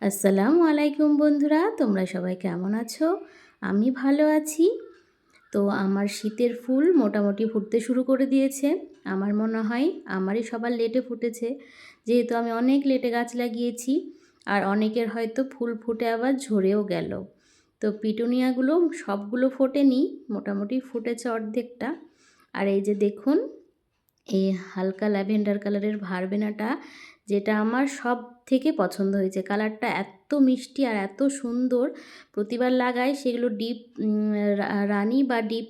আসসালামু আলাইকুম বন্ধুরা, তোমরা সবাই কেমন আছো? আমি ভালো আছি। তো আমার শীতের ফুল মোটামুটি ফুটতে শুরু করে দিয়েছে। আমার মনে হয় আমারই সবার লেটে ফুটেছে, যেহেতু আমি অনেক লেটে গাছ লাগিয়েছি। আর অনেকের হয়তো ফুল ফুটে আবার ঝরেও গেল। তো পিটুনিয়াগুলো সবগুলো ফোটেনি, মোটামুটি ফুটেছে অর্ধেকটা। আর এই যে দেখুন, এই হালকা ল্যাভেন্ডার কালারের ভারবেনাটা, যেটা আমার সব থেকে পছন্দ হয়েছে। কালারটা এত মিষ্টি আর এত সুন্দর, প্রতিবার লাগাই সেগুলো ডিপ রানি বা ডিপ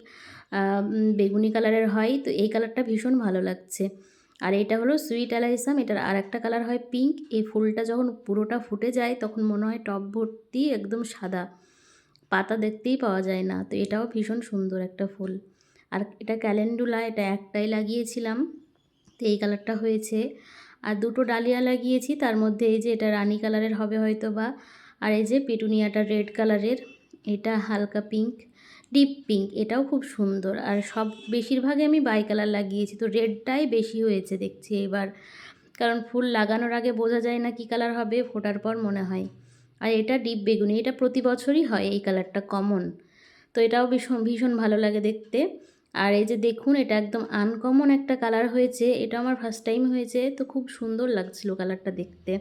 বেগুনি কালারের হয়। তো এই কালারটা ভীষণ ভালো লাগছে। আর এটা হলো সুইট অ্যালাইসাম, এটার আর একটা কালার হয় পিঙ্ক। এই ফুলটা যখন পুরোটা ফুটে যায় তখন মনে হয় টব ভর্তি একদম সাদা, পাতা দেখতেই পাওয়া যায় না। তো এটাও ভীষণ সুন্দর একটা ফুল। আর এটা ক্যালেন্ডুলা, এটা একটাই লাগিয়েছিলাম, তো এই কালারটা হয়েছে। আর দুটো ডালিয়া লাগিয়েছি, তার মধ্যে এই যে এটা রানি কালারের হবে হয়তো বা। আর এই যে পিটুনিয়াটা রেড কালারের, এটা হালকা পিঙ্ক, ডিপ পিঙ্ক, এটাও খুব সুন্দর। আর সব বেশিরভাগই আমি বাই কালার লাগিয়েছি, তো রেডটাই বেশি হয়েছে দেখছি এবার। কারণ ফুল লাগানোর আগে বোঝা যায় না কী কালার হবে, ফোটার পর মনে হয়। আর এটা ডিপ বেগুনি, এটা প্রতি বছরই হয়, এই কালারটা কমন। তো এটাও ভীষণ ভীষণ ভালো লাগে দেখতে। আর এই যে দেখুন, এটা একদম আনকমন একটা কালার হয়েছে, এটা আমার ফার্স্ট টাইম হয়েছে, তো খুব সুন্দর লাগছিল কালারটা দেখতে।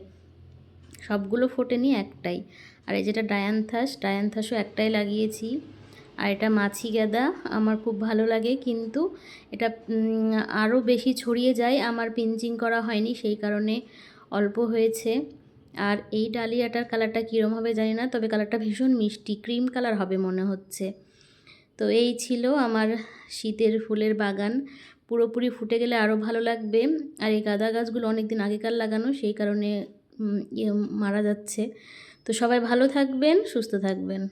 সবগুলো ফোটেনি, একটাই। আর এই যেটা ডায়ান্থাসও একটাই লাগিয়েছি। আর এটা মাছি গাঁদা, আমার খুব ভালো লাগে, কিন্তু এটা আরও বেশি ছড়িয়ে যায়, আমার পিঞ্চিং করা হয়নি সেই কারণে অল্প হয়েছে। আর এই ডালিয়াটার কালারটা কীরকম হবে জানি না, তবে কালারটা ভীষণ মিষ্টি, ক্রিম কালার হবে মনে হচ্ছে। তো এই ছিল আমার শীতের ফুলের বাগান। পুরোপুরি ফুটে গেলে আরও ভালো লাগবে। আর এই গাঁদা গাছগুলো অনেক দিন আগেকার লাগানো, সেই কারণে মারা যাচ্ছে। তো সবাই ভালো থাকবেন, সুস্থ থাকবেন।